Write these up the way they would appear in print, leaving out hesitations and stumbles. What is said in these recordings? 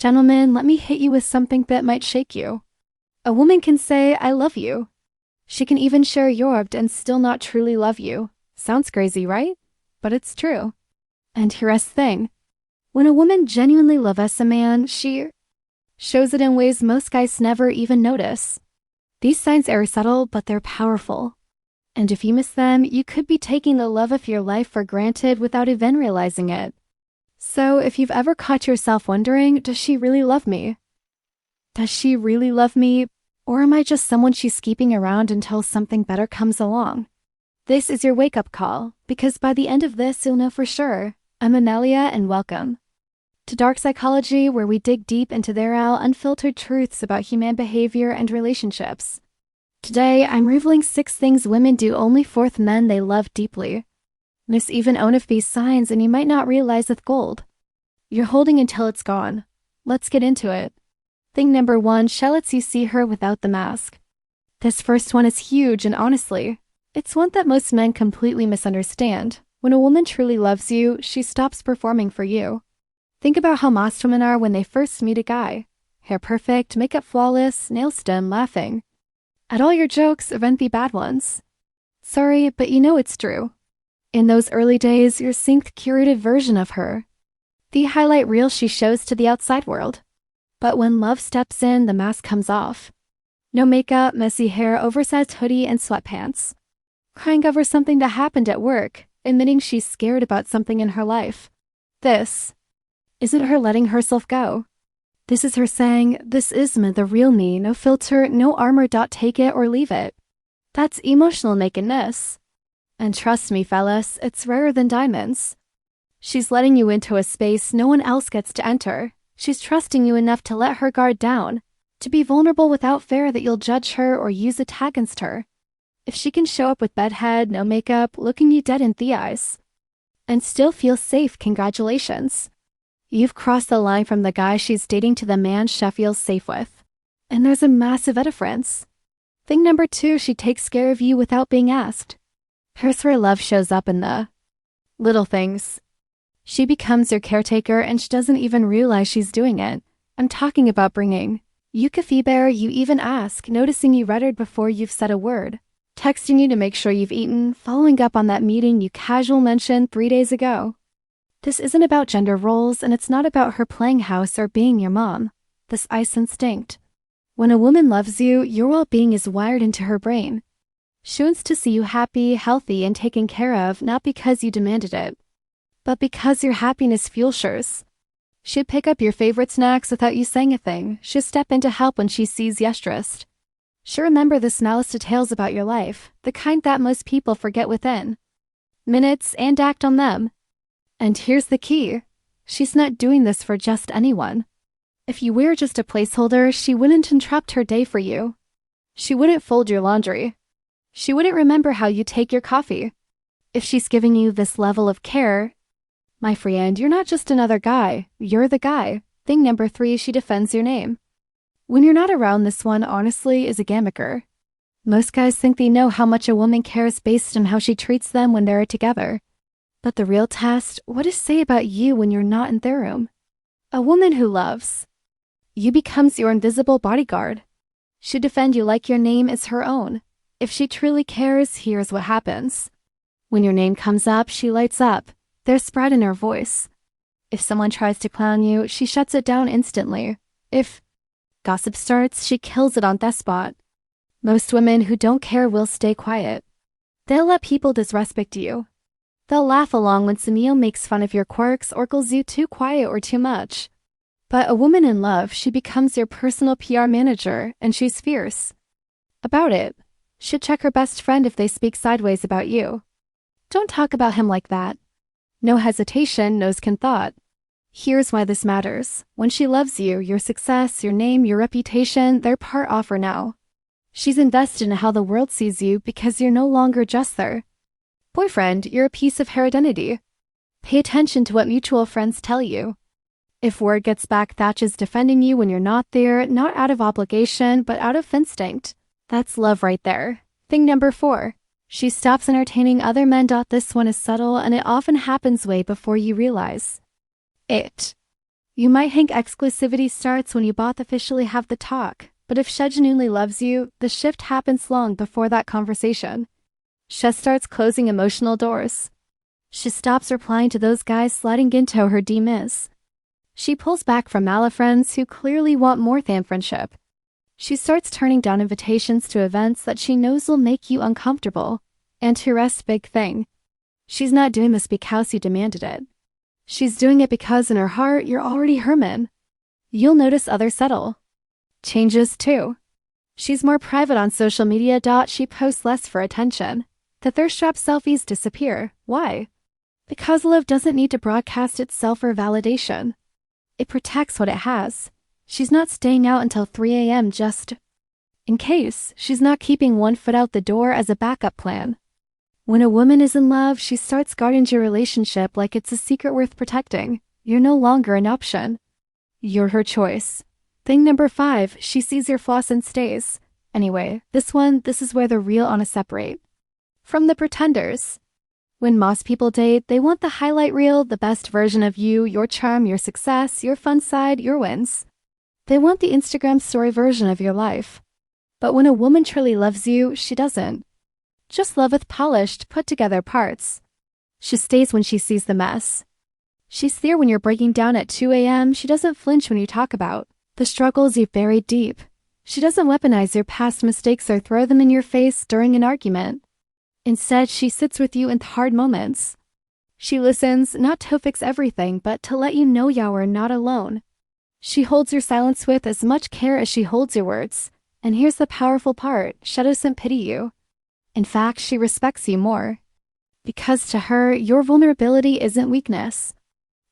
Gentlemen, let me hit you with something that might shake you. A woman can say, I love you. She can even share your and still not truly love you. Sounds crazy, right? But it's true. And here's the thing. When a woman genuinely loves a man, she shows it in ways most guys never even notice. These signs are subtle, but they're powerful. And if you miss them, you could be taking the love of your life for granted without even realizing it. So if you've ever caught yourself wondering, does she really love me? Does she really love me? Or am I just someone she's keeping around until something better comes along? This is your wake-up call, because by the end of this, you'll know for sure. I'm Amelia, and welcome to Dark Psychology, where we dig deep into their unfiltered truths about human behavior and relationships. Today, I'm revealing 6 things women do only for men they love deeply. There's even one of these signs, and you might not realize it's gold. You're holding until it's gone. Let's get into it. Thing number 1, she lets you see her without the mask. This first one is huge, and honestly, it's one that most men completely misunderstand. When a woman truly loves you, she stops performing for you. Think about how most women are when they first meet a guy. Hair perfect, makeup flawless, nails done, laughing at all your jokes, even the bad ones. Sorry, but you know it's true. In those early days, you're synced curated version of her. The highlight reel she shows to the outside world. But when love steps in, the mask comes off. No makeup, messy hair, oversized hoodie, and sweatpants. Crying over something that happened at work, admitting she's scared about something in her life. This isn't her letting herself go. This is her saying, this is me, the real me, no filter, no armor. Take it or leave it. That's emotional nakedness. And trust me, fellas, it's rarer than diamonds. She's letting you into a space no one else gets to enter. She's trusting you enough to let her guard down, to be vulnerable without fear that you'll judge her or use it against her. If she can show up with bedhead, no makeup, looking you dead in the eyes, and still feel safe, congratulations. You've crossed the line from the guy she's dating to the man she feels safe with. And there's a massive difference. Thing number 2, she takes care of you without being asked. Here's where love shows up in the little things. She becomes your caretaker and she doesn't even realize she's doing it. I'm talking about bringing you coffee bear, you even ask, noticing you read it before you've said a word, texting you to make sure you've eaten, following up on that meeting you casual mentioned 3 days ago. This isn't about gender roles, and it's not about her playing house or being your mom. This ice instinct. When a woman loves you, your well-being is wired into her brain. She wants to see you happy, healthy, and taken care of, not because you demanded it, but because your happiness fuels hers. She'd pick up your favorite snacks without you saying a thing. She'll step in to help when she sees you're stressed. She'll remember the smallest details about your life, the kind that most people forget within minutes, and act on them. And here's the key. She's not doing this for just anyone. If you were just a placeholder, she wouldn't interrupt her day for you. She wouldn't fold your laundry. She wouldn't remember how you take your coffee. If she's giving you this level of care, my friend, you're not just another guy. You're the guy. Thing number 3, she defends your name. When you're not around, this one, honestly, is a gimmicker. Most guys think they know how much a woman cares based on how she treats them when they're together. But the real test, what does it say about you when you're not in their room? A woman who loves you becomes your invisible bodyguard. She'll defend you like your name is her own. If she truly cares, here's what happens. When your name comes up, she lights up. There's spread in her voice. If someone tries to clown you, she shuts it down instantly. If gossip starts, she kills it on the spot. Most women who don't care will stay quiet. They'll let people disrespect you. They'll laugh along when Samuel makes fun of your quirks or calls you too quiet or too much. But a woman in love, she becomes your personal PR manager, and she's fierce about it. She'll check her best friend if they speak sideways about you. Don't talk about him like that. No hesitation, no second thought. Here's why this matters. When she loves you, your success, your name, your reputation, they're part of her now. She's invested in how the world sees you because you're no longer just their boyfriend, you're a piece of her identity. Pay attention to what mutual friends tell you. If word gets back Thatch is defending you when you're not there, not out of obligation, but out of instinct, that's love right there. Thing number 4. She stops entertaining other men. This one is subtle, and it often happens way before you realize it. You might think exclusivity starts when you both officially have the talk, but if she genuinely loves you, the shift happens long before that conversation. She starts closing emotional doors. She stops replying to those guys sliding into her DMs. She pulls back from malafriends who clearly want more than friendship. She starts turning down invitations to events that she knows will make you uncomfortable. And to rest, big thing. She's not doing this because you demanded it. She's doing it because in her heart, you're already her man. You'll notice others settle. Changes too. She's more private on social media. She posts less for attention. The thirst trap selfies disappear. Why? Because love doesn't need to broadcast itself for validation. It protects what it has. She's not staying out until 3 a.m. just in case. She's not keeping one foot out the door as a backup plan. When a woman is in love, she starts guarding your relationship like it's a secret worth protecting. You're no longer an option. You're her choice. Thing number 5, she sees your flaws and stays. Anyway, this is where the real honest separate. From the pretenders. When most people date, they want the highlight reel, the best version of you, your charm, your success, your fun side, your wins. They want the Instagram story version of your life. But when a woman truly loves you, she doesn't just love with polished, put-together parts. She stays when she sees the mess. She's there when you're breaking down at 2 a.m. She doesn't flinch when you talk about the struggles you've buried deep. She doesn't weaponize your past mistakes or throw them in your face during an argument. Instead, she sits with you in hard moments. She listens, not to fix everything, but to let you know you are not alone. She holds your silence with as much care as she holds your words. And here's the powerful part, she doesn't pity you. In fact, she respects you more. Because to her, your vulnerability isn't weakness.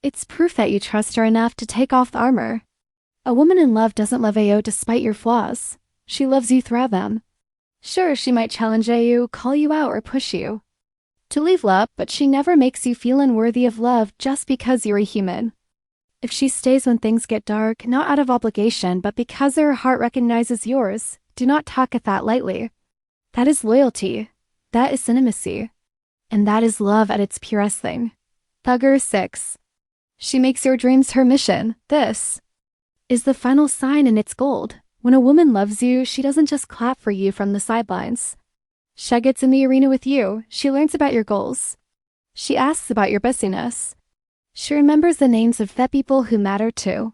It's proof that you trust her enough to take off the armor. A woman in love doesn't love you despite your flaws. She loves you through them. Sure, she might challenge you, call you out, or push you to leave love, but she never makes you feel unworthy of love just because you're a human. If she stays when things get dark, not out of obligation, but because her heart recognizes yours, do not talk at that lightly. That is loyalty. That is intimacy. And that is love at its purest thing. Thugger 6. She makes your dreams her mission. This is the final sign and it's gold. When a woman loves you, she doesn't just clap for you from the sidelines. She gets in the arena with you. She learns about your goals. She asks about your busyness. She remembers the names of the people who matter too.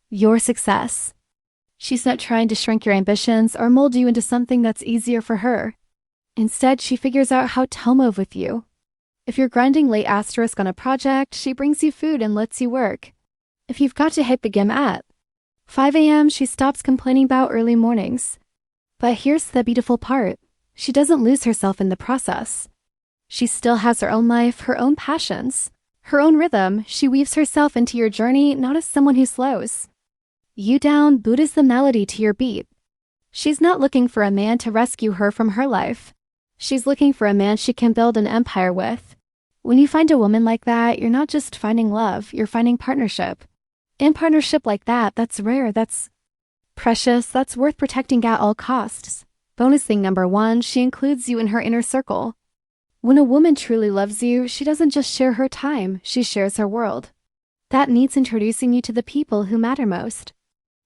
Your success. She's not trying to shrink your ambitions or mold you into something that's easier for her. Instead, she figures out how to move with you. If you're grinding late asterisk on a project, she brings you food and lets you work. If you've got to hit the gym at 5 a.m., she stops complaining about early mornings. But here's the beautiful part. She doesn't lose herself in the process. She still has her own life, her own passions, her own rhythm. She weaves herself into your journey, not as someone who slows you down, but as the melody to your beat. She's not looking for a man to rescue her from her life. She's looking for a man she can build an empire with. When you find a woman like that, you're not just finding love, you're finding partnership. In partnership like that, that's rare, that's precious, that's worth protecting at all costs. Bonus thing number 1, she includes you in her inner circle. When a woman truly loves you, she doesn't just share her time, she shares her world. That means introducing you to the people who matter most.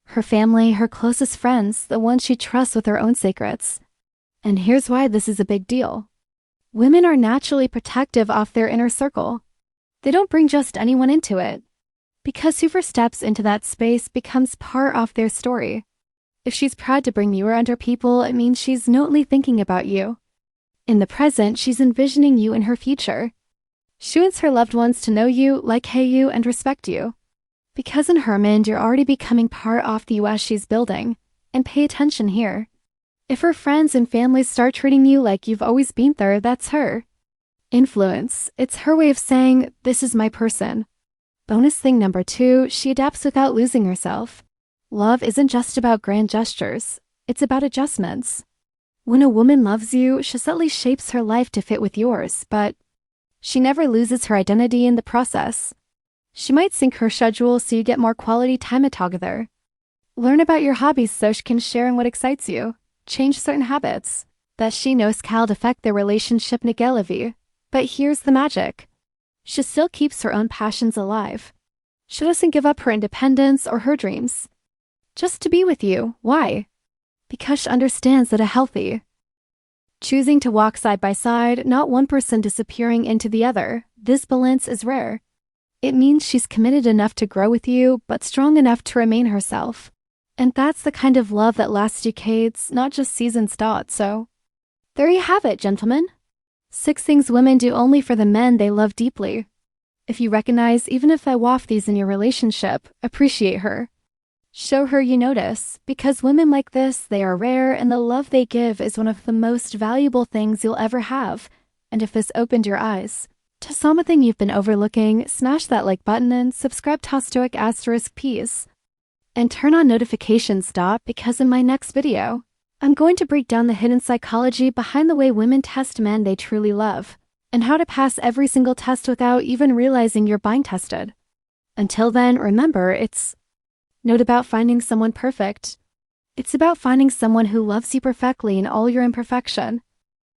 Her family, her closest friends, the ones she trusts with her own secrets. And here's why this is a big deal. Women are naturally protective of their inner circle. They don't bring just anyone into it. Because whoever steps into that space becomes part of their story. If she's proud to bring you around her people, it means she's not only thinking about you. In the present, she's envisioning you in her future. She wants her loved ones to know you, like you, and respect you. Because in her mind, you're already becoming part of the US she's building. And pay attention here. If her friends and family start treating you like you've always been there, that's her. Influence. It's her way of saying, this is my person. Bonus thing number 2, she adapts without losing herself. Love isn't just about grand gestures. It's about adjustments. When a woman loves you, she subtly shapes her life to fit with yours, but she never loses her identity in the process. She might sync her schedule so you get more quality time together. Learn about your hobbies so she can share in what excites you. Change certain habits that she knows can affect their relationship negatively. But here's the magic. She still keeps her own passions alive. She doesn't give up her independence or her dreams. Just to be with you. Why? Because she understands that a healthy, choosing to walk side by side, not one person disappearing into the other, this balance is rare. It means she's committed enough to grow with you, but strong enough to remain herself. And that's the kind of love that lasts decades, not just seasons. So, there you have it, gentlemen. 6 things women do only for the men they love deeply. If you recognize, even if I waft these in your relationship, appreciate her. Show her you notice, because women like this, they are rare, and the love they give is one of the most valuable things you'll ever have. And if this opened your eyes to something you've been overlooking, smash that like button and subscribe to STOIC PEASE. And turn on notifications. Because in my next video, I'm going to break down the hidden psychology behind the way women test men they truly love, and how to pass every single test without even realizing you're being tested. Until then, remember, it's not about finding someone perfect. It's about finding someone who loves you perfectly in all your imperfection.